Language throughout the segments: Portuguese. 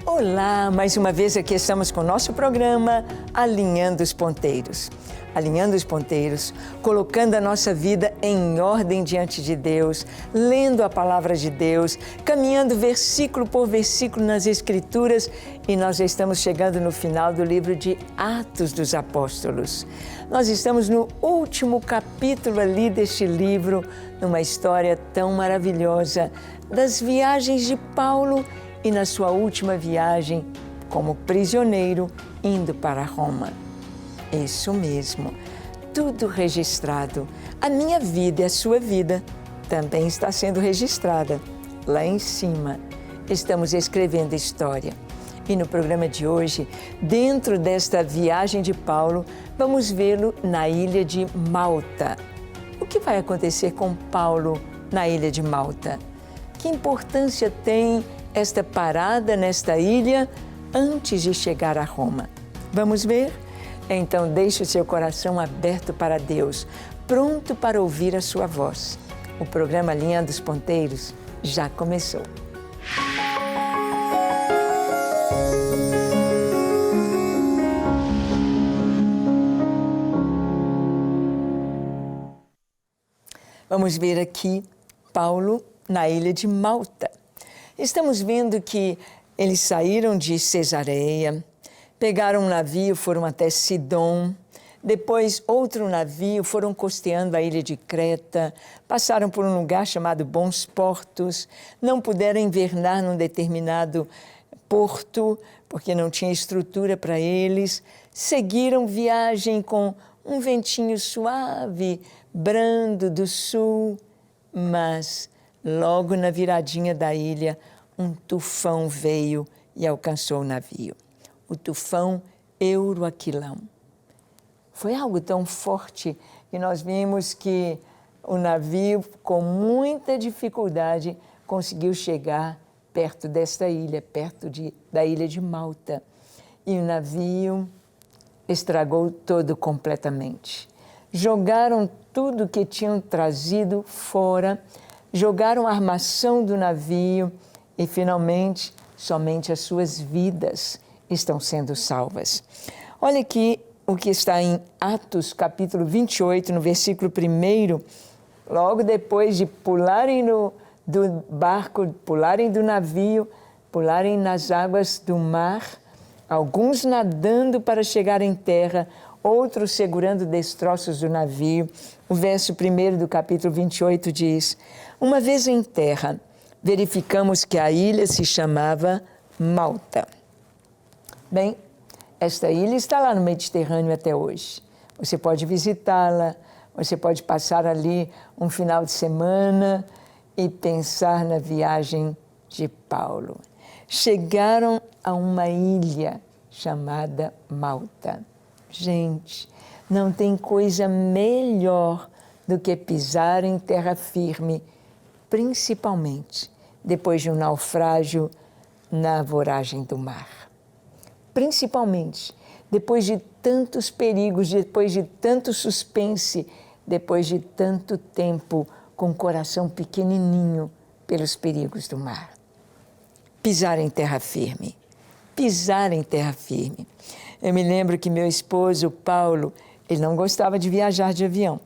Olá, mais uma vez aqui estamos com o nosso programa Alinhando os Ponteiros. Alinhando os ponteiros, colocando a nossa vida em ordem diante de Deus, lendo a palavra de Deus, caminhando versículo por versículo nas Escrituras, e nós já estamos chegando no final do livro de Atos dos Apóstolos. Nós estamos no último capítulo ali deste livro, numa história tão maravilhosa das viagens de Paulo e na sua última viagem como prisioneiro indo para Roma. Isso mesmo, tudo registrado. A minha vida e a sua vida também está sendo registrada. Lá em cima, estamos escrevendo história. E no programa de hoje, dentro desta viagem de Paulo, vamos vê-lo na ilha de Malta. O que vai acontecer com Paulo na ilha de Malta? Que importância tem esta parada nesta ilha antes de chegar a Roma? Vamos ver? Então deixe o seu coração aberto para Deus, pronto para ouvir a sua voz. O programa Alinhando os Ponteiros já começou. Vamos ver aqui Paulo na ilha de Malta. Estamos vendo que eles saíram de Cesareia, pegaram um navio, foram até Sidom, depois outro navio, foram costeando a ilha de Creta, passaram por um lugar chamado Bons Portos, não puderam invernar num determinado porto, porque não tinha estrutura para eles, seguiram viagem com um ventinho suave, brando do sul, mas logo na viradinha da ilha, um tufão veio e alcançou o navio. O tufão Euroaquilão. Foi algo tão forte que nós vimos que o navio, com muita dificuldade, conseguiu chegar perto desta ilha, da ilha de Malta. E o navio estragou todo completamente. Jogaram tudo que tinham trazido fora, jogaram a armação do navio e, finalmente, somente as suas vidas estão sendo salvas. Olha aqui o que está em Atos, capítulo 28, no versículo 1, logo depois de pularem do barco, pularem do navio, pularem nas águas do mar, alguns nadando para chegar em terra, outros segurando destroços do navio. O verso 1 do capítulo 28 diz: uma vez em terra, verificamos que a ilha se chamava Malta. Bem, esta ilha está lá no Mediterrâneo até hoje. Você pode visitá-la, você pode passar ali um final de semana e pensar na viagem de Paulo. Chegaram a uma ilha chamada Malta. Gente, não tem coisa melhor do que pisar em terra firme, principalmente depois de um naufrágio na voragem do mar. Principalmente depois de tantos perigos, depois de tanto suspense, depois de tanto tempo com o coração pequenininho pelos perigos do mar. Pisar em terra firme, pisar em terra firme. Eu me lembro que meu esposo, Paulo, ele não gostava de viajar de avião.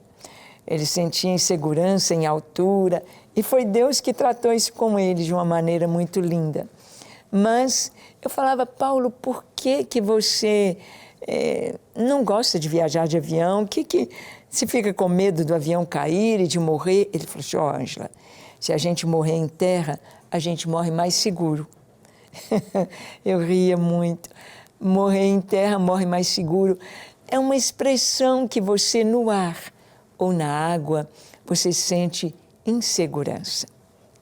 Ele sentia insegurança em altura e foi Deus que tratou isso com ele de uma maneira muito linda. Mas eu falava, Paulo, por que você não gosta de viajar de avião? Que você fica com medo do avião cair e de morrer? Ele falou assim, Ângela, se a gente morrer em terra, a gente morre mais seguro. Eu ria muito. Morrer em terra, morre mais seguro. É uma expressão que você no ar ou na água, você sente insegurança.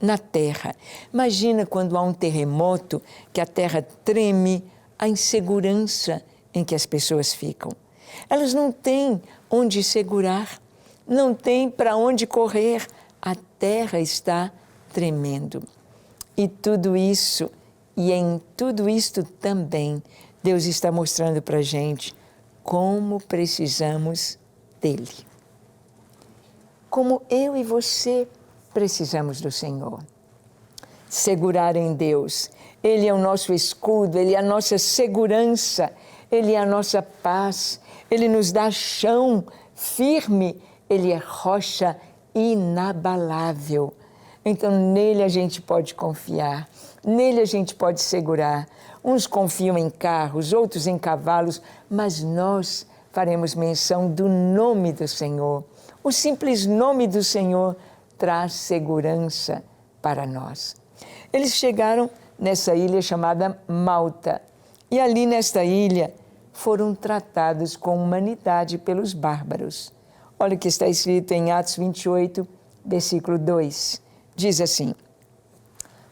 Na terra, imagina quando há um terremoto, que a terra treme, a insegurança em que as pessoas ficam. Elas não têm onde segurar, não têm para onde correr, a terra está tremendo. E tudo isso, e em tudo isto também, Deus está mostrando para a gente como precisamos dele. Como eu e você precisamos do Senhor. segurar em Deus. Ele é o nosso escudo, Ele é a nossa segurança, Ele é a nossa paz, Ele nos dá chão firme, Ele é rocha inabalável. Então nele a gente pode confiar, nele a gente pode segurar. Uns confiam em carros, outros em cavalos, mas nós faremos menção do nome do Senhor. O simples nome do Senhor traz segurança para nós. Eles chegaram nessa ilha chamada Malta. E ali nesta ilha foram tratados com humanidade pelos bárbaros. Olha o que está escrito em Atos 28, versículo 2. Diz assim: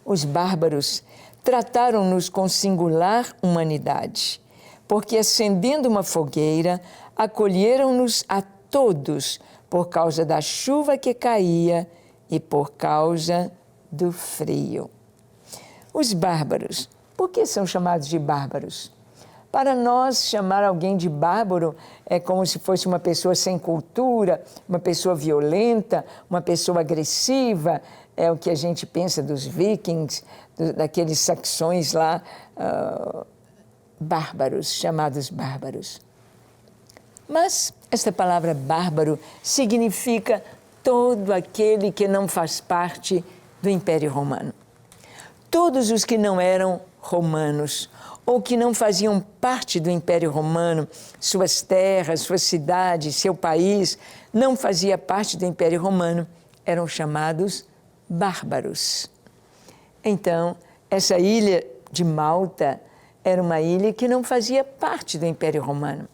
os bárbaros trataram-nos com singular humanidade, porque acendendo uma fogueira, acolheram-nos a todos por causa da chuva que caía e por causa do frio. Os bárbaros, por que são chamados de bárbaros? Para nós, chamar alguém de bárbaro é como se fosse uma pessoa sem cultura, uma pessoa violenta, uma pessoa agressiva. É o que a gente pensa dos vikings, daqueles saxões lá, bárbaros, chamados bárbaros. Mas esta palavra bárbaro significa todo aquele que não faz parte do Império Romano. Todos os que não eram romanos ou que não faziam parte do Império Romano, suas terras, suas cidades, seu país, não fazia parte do Império Romano, eram chamados bárbaros. Então, essa ilha de Malta era uma ilha que não fazia parte do Império Romano.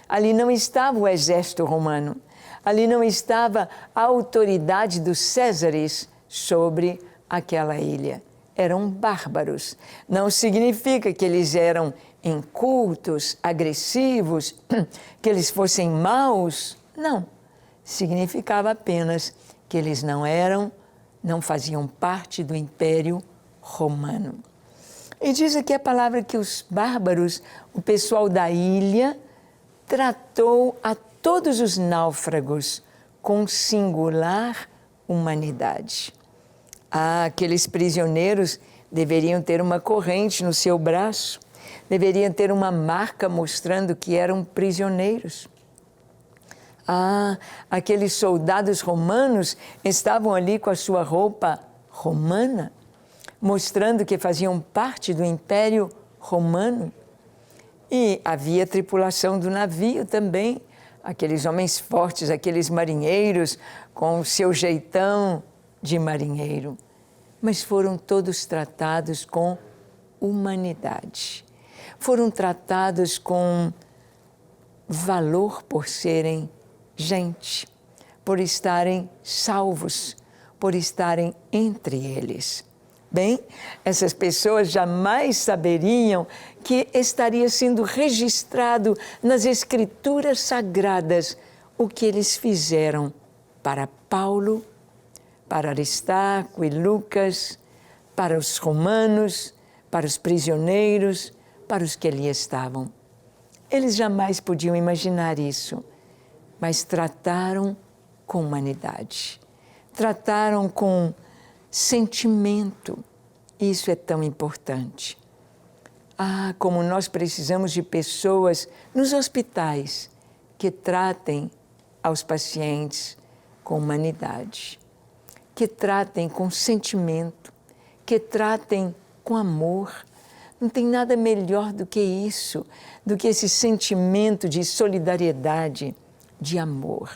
Ali não estava o exército romano, ali não estava a autoridade dos Césares sobre aquela ilha. Eram bárbaros. Não significa que eles eram incultos, agressivos, que eles fossem maus. Não. Significava apenas que eles não faziam parte do Império Romano. E diz aqui a palavra que os bárbaros, o pessoal da ilha, tratou a todos os náufragos com singular humanidade. Aqueles prisioneiros deveriam ter uma corrente no seu braço, deveriam ter uma marca mostrando que eram prisioneiros. Aqueles soldados romanos estavam ali com a sua roupa romana, mostrando que faziam parte do Império Romano. E havia tripulação do navio também, aqueles homens fortes, aqueles marinheiros com o seu jeitão de marinheiro, mas foram todos tratados com humanidade. Foram tratados com valor por serem gente, por estarem salvos, por estarem entre eles. Bem, essas pessoas jamais saberiam que estaria sendo registrado nas Escrituras Sagradas o que eles fizeram para Paulo, para Aristarco e Lucas, para os romanos, para os prisioneiros, para os que ali estavam. Eles jamais podiam imaginar isso, mas trataram com humanidade, trataram com sentimento. Isso é tão importante. Como nós precisamos de pessoas nos hospitais que tratem aos pacientes com humanidade, que tratem com sentimento, que tratem com amor. Não tem nada melhor do que isso, do que esse sentimento de solidariedade, de amor.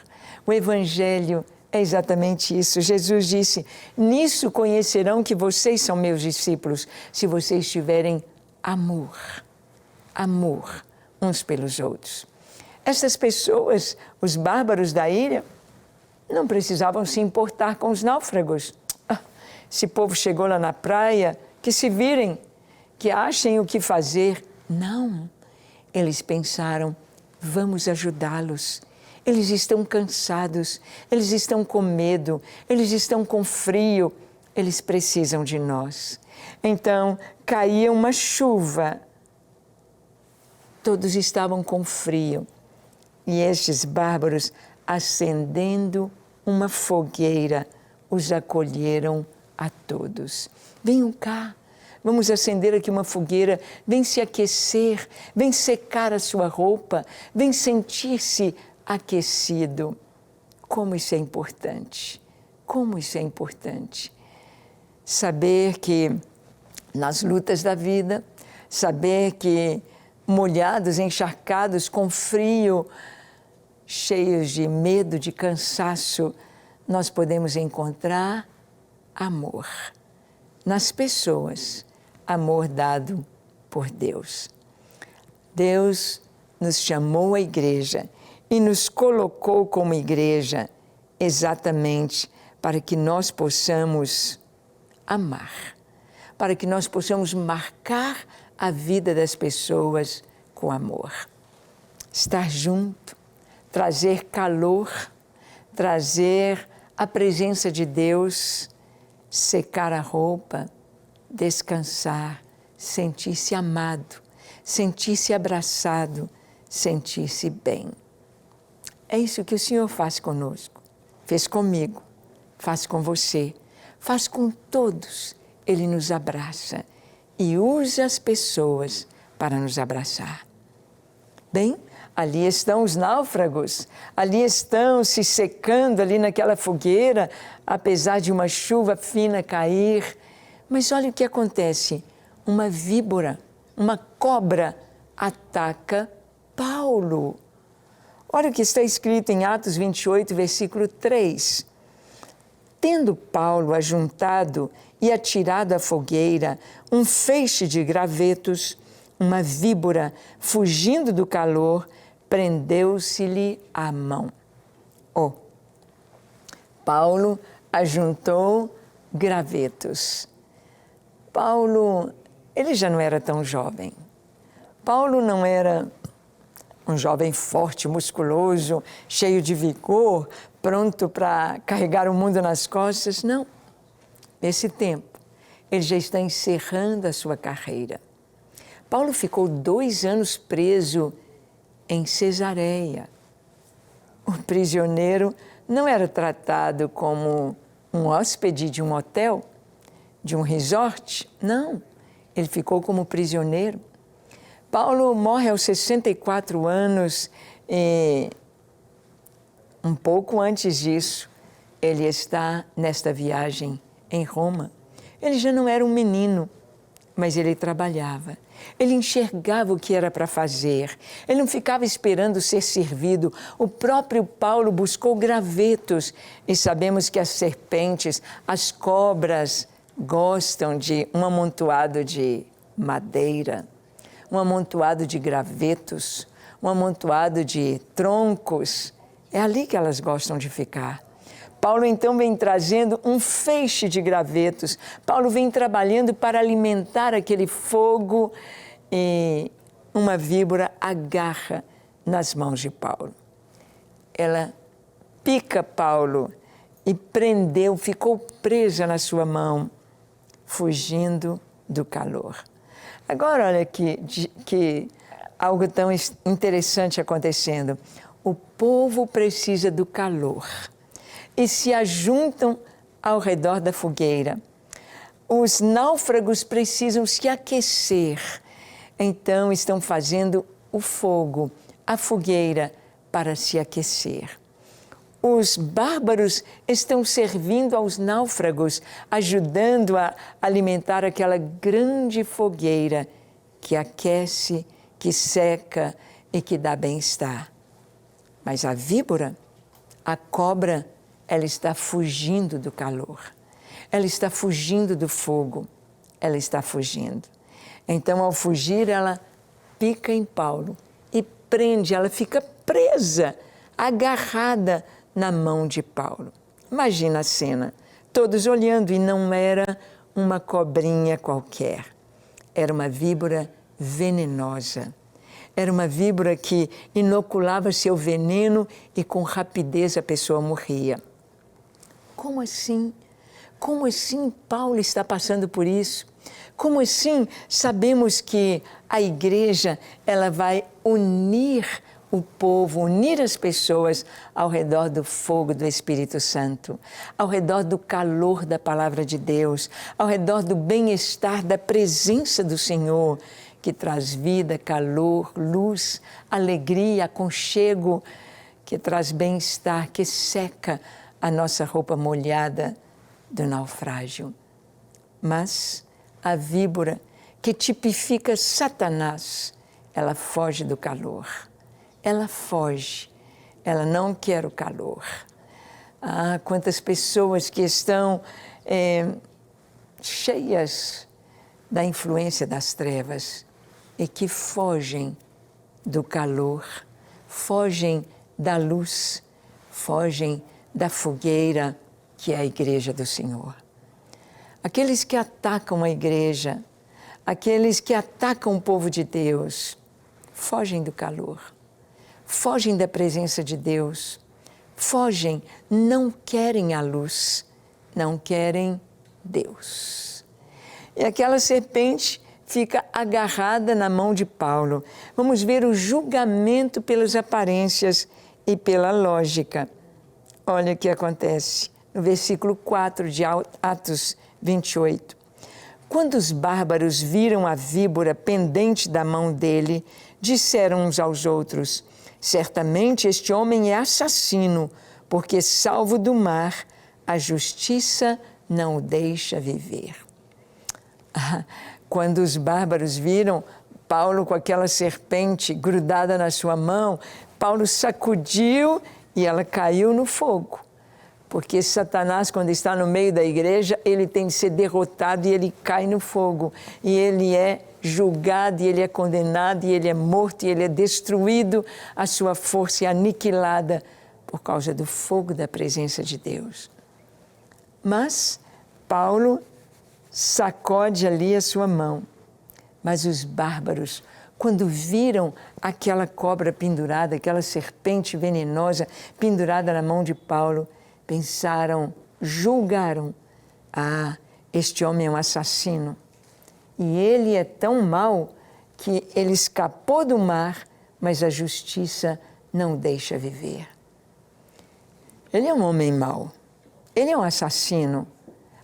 O Evangelho é exatamente isso. Jesus disse: nisso conhecerão que vocês são meus discípulos, se vocês tiverem amor, amor uns pelos outros. Essas pessoas, os bárbaros da ilha, não precisavam se importar com os náufragos. Esse povo chegou lá na praia, que se virem, que achem o que fazer. Não, eles pensaram, vamos ajudá-los. Eles estão cansados, eles estão com medo, eles estão com frio, eles precisam de nós. Então, caía uma chuva, todos estavam com frio. E estes bárbaros, acendendo uma fogueira, os acolheram a todos. venham cá. Vamos acender aqui uma fogueira, vem se aquecer, vem secar a sua roupa, vem sentir-se aquecido. Como isso é importante, como isso é importante. Saber que nas lutas da vida, saber que molhados, encharcados, com frio, cheios de medo, de cansaço, nós podemos encontrar amor nas pessoas, amor dado por Deus. Deus nos chamou à igreja e nos colocou como igreja exatamente para que nós possamos amar, para que nós possamos marcar a vida das pessoas com amor. Estar junto, trazer calor, trazer a presença de Deus, secar a roupa, descansar, sentir-se amado, sentir-se abraçado, sentir-se bem. É isso que o Senhor faz conosco, fez comigo, faz com você, faz com todos. Ele nos abraça e usa as pessoas para nos abraçar. Bem, ali estão os náufragos, ali estão se secando ali naquela fogueira, apesar de uma chuva fina cair. Mas olha o que acontece, uma víbora, uma cobra ataca Paulo. Olha o que está escrito em Atos 28, versículo 3. Tendo Paulo ajuntado e atirado à fogueira um feixe de gravetos, uma víbora, fugindo do calor, prendeu-se-lhe à mão. Paulo ajuntou gravetos. Paulo, ele já não era tão jovem. Paulo não era um jovem forte, musculoso, cheio de vigor, pronto para carregar o mundo nas costas. Não. Nesse tempo, ele já está encerrando a sua carreira. Paulo ficou 2 anos preso em Cesareia. O prisioneiro não era tratado como um hóspede de um hotel, de um resort. Não, ele ficou como prisioneiro. Paulo morre aos 64 anos e um pouco antes disso, ele está nesta viagem em Roma. Ele já não era um menino, mas ele trabalhava. Ele enxergava o que era para fazer. Ele não ficava esperando ser servido. O próprio Paulo buscou gravetos. E sabemos que as serpentes, as cobras, gostam de um amontoado de madeira, um amontoado de gravetos, um amontoado de troncos. É ali que elas gostam de ficar. Paulo então vem trazendo um feixe de gravetos. Paulo vem trabalhando para alimentar aquele fogo e uma víbora agarra nas mãos de Paulo. Ela pica Paulo e prendeu, ficou presa na sua mão, fugindo do calor. Agora olha que algo tão interessante acontecendo. O povo precisa do calor e se ajuntam ao redor da fogueira. Os náufragos precisam se aquecer, então estão fazendo o fogo, a fogueira, para se aquecer. Os bárbaros estão servindo aos náufragos, ajudando a alimentar aquela grande fogueira que aquece, que seca e que dá bem-estar. Mas a víbora, a cobra, ela está fugindo do calor, ela está fugindo do fogo, ela está fugindo. Então, ao fugir, ela pica em Paulo e prende, ela fica presa, agarrada na mão de Paulo. Imagina a cena, todos olhando, e não era uma cobrinha qualquer, era uma víbora venenosa. Era uma víbora que inoculava seu veneno e com rapidez a pessoa morria. Como assim? Como assim Paulo está passando por isso? Como assim sabemos que a igreja ela vai unir o povo, unir as pessoas ao redor do fogo do Espírito Santo, ao redor do calor da palavra de Deus, ao redor do bem-estar da presença do Senhor, que traz vida, calor, luz, alegria, aconchego, que traz bem-estar, que seca a nossa roupa molhada do naufrágio. Mas a víbora, que tipifica Satanás, ela foge do calor. Ela foge, ela não quer o calor. Ah, quantas pessoas que estão cheias da influência das trevas e que fogem do calor, fogem da luz, fogem da fogueira que é a igreja do Senhor. Aqueles que atacam a igreja, aqueles que atacam o povo de Deus, fogem do calor. Fogem da presença de Deus, fogem, não querem a luz, não querem Deus. E aquela serpente fica agarrada na mão de Paulo. Vamos ver o julgamento pelas aparências e pela lógica. Olha o que acontece no versículo 4 de Atos 28. Quando os bárbaros viram a víbora pendente da mão dele, disseram uns aos outros: certamente este homem é assassino, porque, salvo do mar, a justiça não o deixa viver. Quando os bárbaros viram Paulo com aquela serpente grudada na sua mão, Paulo sacudiu e ela caiu no fogo. Porque Satanás, quando está no meio da igreja, ele tem de ser derrotado e ele cai no fogo. E ele é julgado, e ele é condenado, e ele é morto, e ele é destruído, a sua força é aniquilada por causa do fogo da presença de Deus. Mas Paulo sacode ali a sua mão. Mas os bárbaros, quando viram aquela cobra pendurada, aquela serpente venenosa pendurada na mão de Paulo, pensaram, julgaram: ah, este homem é um assassino. E ele é tão mau que ele escapou do mar, mas a justiça não o deixa viver. Ele é um homem mau. Ele é um assassino.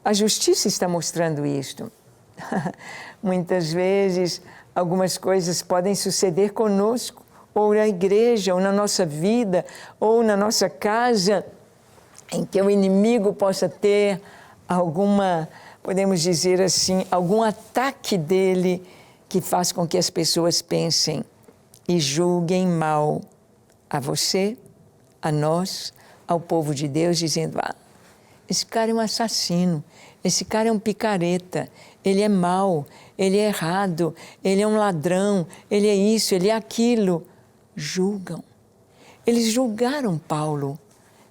A justiça está mostrando isto. Muitas vezes, algumas coisas podem suceder conosco, ou na igreja, ou na nossa vida, ou na nossa casa, em que o inimigo possa ter alguma, podemos dizer assim, algum ataque dele que faz com que as pessoas pensem e julguem mal a você, a nós, ao povo de Deus, dizendo: ah, esse cara é um assassino, esse cara é um picareta, ele é mau, ele é errado, ele é um ladrão, ele é isso, ele é aquilo. Julgam. Eles julgaram Paulo,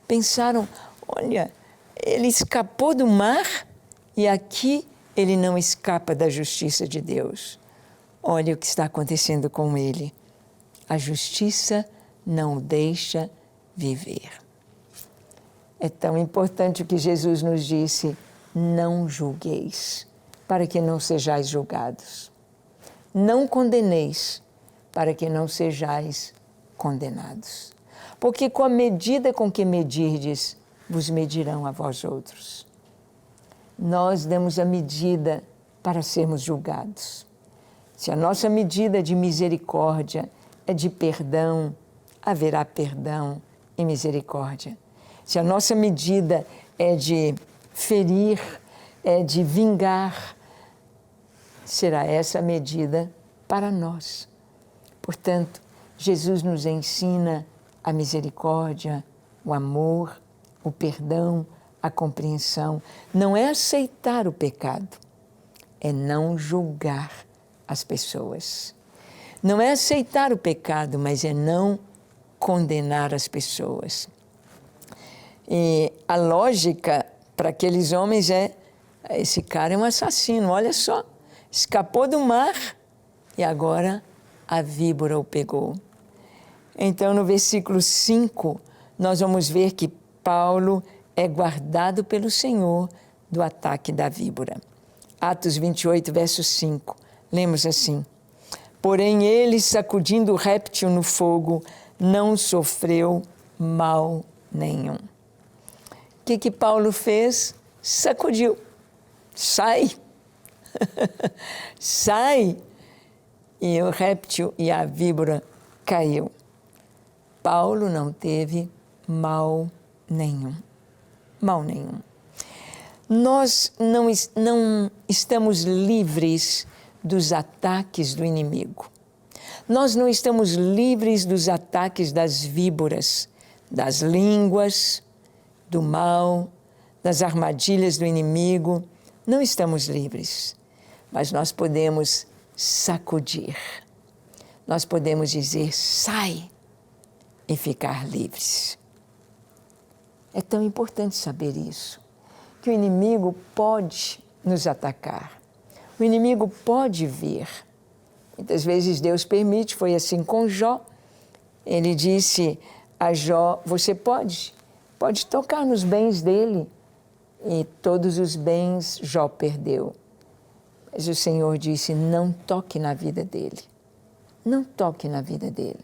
pensaram: olha, ele escapou do mar e aqui ele não escapa da justiça de Deus. Olha o que está acontecendo com ele. A justiça não o deixa viver. É tão importante o que Jesus nos disse: não julgueis, para que não sejais julgados. Não condeneis, para que não sejais condenados. Porque com a medida com que medirdes, vos medirão a vós outros. Nós damos a medida para sermos julgados. Se a nossa medida de misericórdia é de perdão, haverá perdão e misericórdia. Se a nossa medida é de ferir, é de vingar, será essa a medida para nós. Portanto, Jesus nos ensina a misericórdia, o amor, o perdão, a compreensão. Não é aceitar o pecado, é não julgar as pessoas. Não é aceitar o pecado, mas é não condenar as pessoas. E a lógica para aqueles homens é: esse cara é um assassino, olha só, escapou do mar e agora a víbora o pegou. Então, no versículo 5, nós vamos ver que Paulo é guardado pelo Senhor do ataque da víbora. Atos 28, verso 5, lemos assim: porém ele, sacudindo o réptil no fogo, não sofreu mal nenhum. O que Paulo fez? Sacudiu. Sai! Sai! E o réptil e a víbora caiu. Paulo não teve mal nenhum. Mal nenhum. Nós não estamos livres dos ataques do inimigo. Nós não estamos livres dos ataques das víboras, das línguas, do mal, das armadilhas do inimigo. Não estamos livres, mas nós podemos sacudir. Nós podemos dizer, sai, e ficar livres. É tão importante saber isso, que o inimigo pode nos atacar. O inimigo pode vir. Muitas vezes Deus permite, foi assim com Jó. Ele disse a Jó, você pode tocar nos bens dele. E todos os bens Jó perdeu. Mas o Senhor disse, não toque na vida dele. Não toque na vida dele.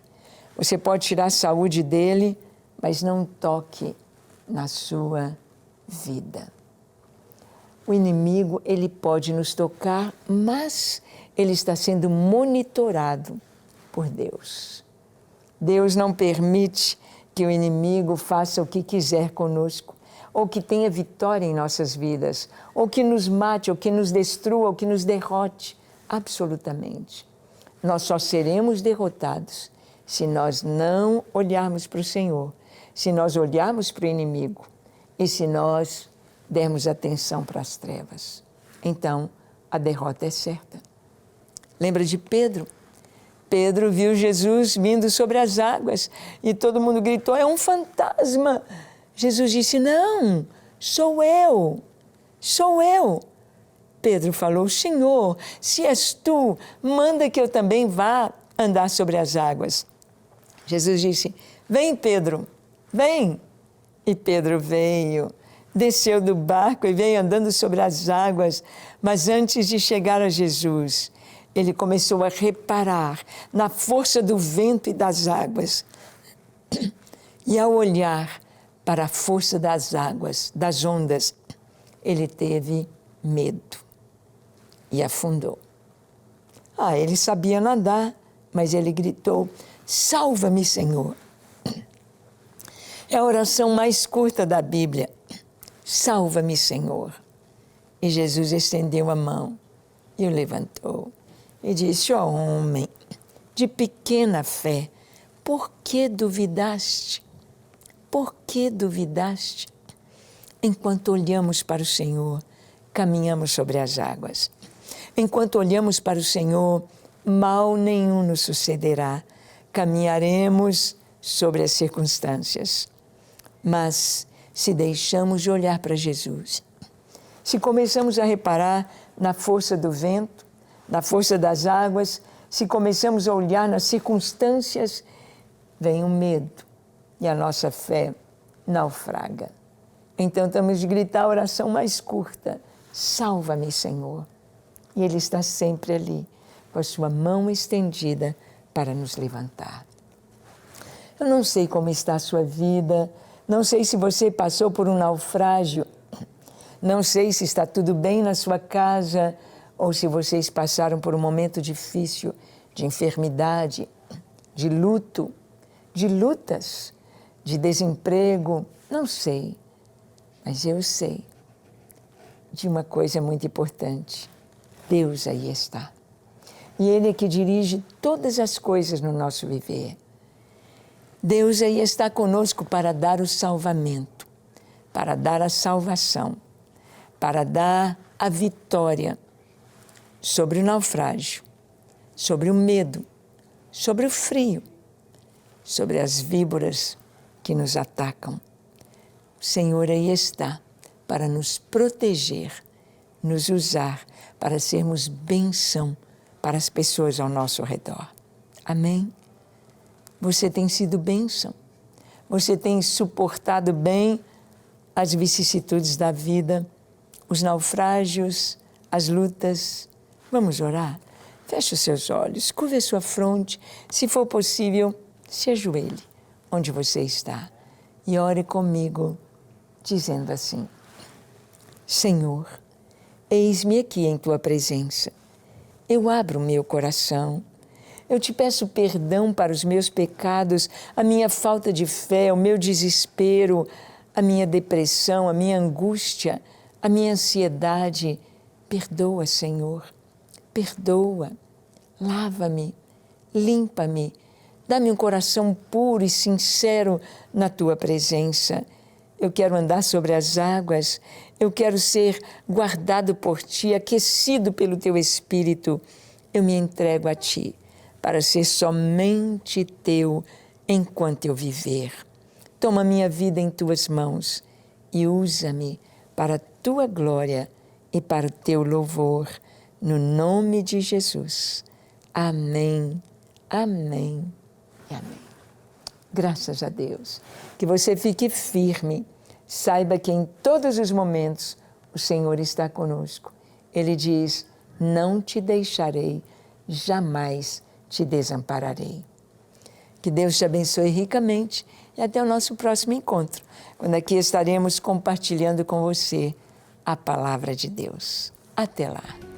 Você pode tirar a saúde dele, mas não toque na sua vida. O inimigo, ele pode nos tocar, mas ele está sendo monitorado por Deus. Deus não permite que o inimigo faça o que quiser conosco, ou que tenha vitória em nossas vidas, ou que nos mate, ou que nos destrua, ou que nos derrote. Absolutamente. Nós só seremos derrotados se nós não olharmos para o Senhor, se nós olharmos para o inimigo e se nós dermos atenção para as trevas. Então, a derrota é certa. Lembra de Pedro? Pedro viu Jesus vindo sobre as águas e todo mundo gritou, é um fantasma. Jesus disse, não, sou eu. Pedro falou, Senhor, se és tu, manda que eu também vá andar sobre as águas. Jesus disse, vem Pedro, vem. E Pedro veio, desceu do barco e veio andando sobre as águas, mas antes de chegar a Jesus, ele começou a reparar na força do vento e das águas. E ao olhar para a força das águas, das ondas, ele teve medo e afundou. Ele sabia nadar, mas ele gritou, salva-me, Senhor. É a oração mais curta da Bíblia. Salva-me, Senhor. E Jesus estendeu a mão e o levantou. E disse, ó homem de pequena fé, por que duvidaste? Por que duvidaste? Enquanto olhamos para o Senhor, caminhamos sobre as águas. Enquanto olhamos para o Senhor, mal nenhum nos sucederá. Caminharemos sobre as circunstâncias. Mas se deixamos de olhar para Jesus, se começamos a reparar na força do vento, na força das águas, se começamos a olhar nas circunstâncias, vem o medo e a nossa fé naufraga. Então temos de gritar a oração mais curta, salva-me, Senhor. E Ele está sempre ali, com a sua mão estendida para nos levantar. Eu não sei como está a sua vida, não sei se você passou por um naufrágio, não sei se está tudo bem na sua casa ou se vocês passaram por um momento difícil de enfermidade, de luto, de lutas, de desemprego, não sei, mas eu sei de uma coisa muito importante. Deus aí está. E Ele é que dirige todas as coisas no nosso viver. Deus aí está conosco para dar o salvamento, para dar a salvação, para dar a vitória sobre o naufrágio, sobre o medo, sobre o frio, sobre as víboras que nos atacam. O Senhor aí está para nos proteger, nos usar para sermos bênção para as pessoas ao nosso redor. Amém? Você tem sido bênção. Você tem suportado bem as vicissitudes da vida, os naufrágios, as lutas. Vamos orar? Feche os seus olhos, curve a sua fronte. Se for possível, se ajoelhe onde você está e ore comigo, dizendo assim: Senhor, eis-me aqui em Tua presença. Eu abro o meu coração. Eu te peço perdão para os meus pecados, a minha falta de fé, o meu desespero, a minha depressão, a minha angústia, a minha ansiedade. Perdoa, Senhor. Perdoa. Lava-me. Limpa-me. Dá-me um coração puro e sincero na Tua presença. Eu quero andar sobre as águas. Eu quero ser guardado por Ti, aquecido pelo Teu Espírito. Eu me entrego a Ti, para ser somente Teu enquanto eu viver. Toma minha vida em Tuas mãos e usa-me para a Tua glória e para o Teu louvor, no nome de Jesus. Amém, amém e amém. Graças a Deus. Que você fique firme. Saiba que em todos os momentos o Senhor está conosco. Ele diz: não te deixarei, jamais te desampararei. Que Deus te abençoe ricamente e até o nosso próximo encontro, quando aqui estaremos compartilhando com você a palavra de Deus. Até lá.